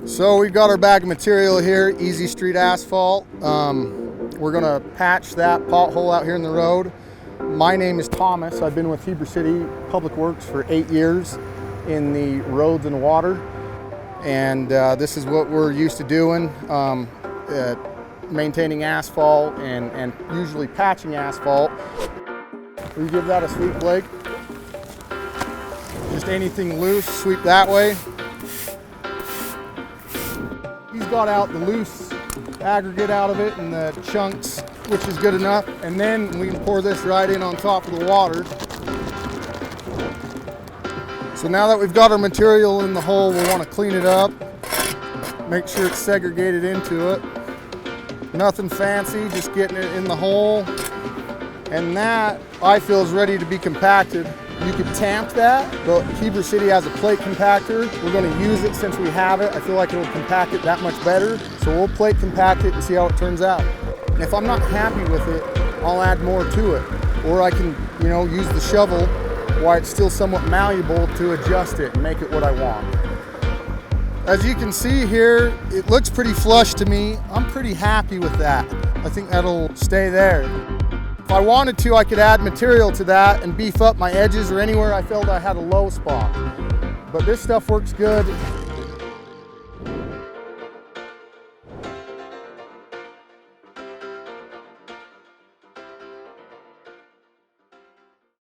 So we've got our bag of material here, Easy Street Asphalt. We're gonna patch that pothole out here in the road. My name is Thomas. I've been with Heber City Public Works for 8 years in the roads and water. And this is what we're used to doing, maintaining asphalt and usually patching asphalt. We give that a sweep, Blake. Just anything loose, sweep that way. He's got out the loose aggregate out of it and the chunks, which is good enough. And then we can pour this right in on top of the water. So now that we've got our material in the hole, we'll want to clean it up, make sure it's segregated into it. Nothing fancy, just getting it in the hole. And that, I feel, is ready to be compacted. You could tamp that, but Heber City has a plate compactor. We're going to use it since we have it. I feel like it'll compact it that much better. So we'll plate compact it and see how it turns out. And if I'm not happy with it, I'll add more to it. Or I can, use the shovel while it's still somewhat malleable to adjust it and make it what I want. As you can see here, it looks pretty flush to me. I'm pretty happy with that. I think that'll stay there. If I wanted to, I could add material to that and beef up my edges or anywhere I felt I had a low spot. But this stuff works good.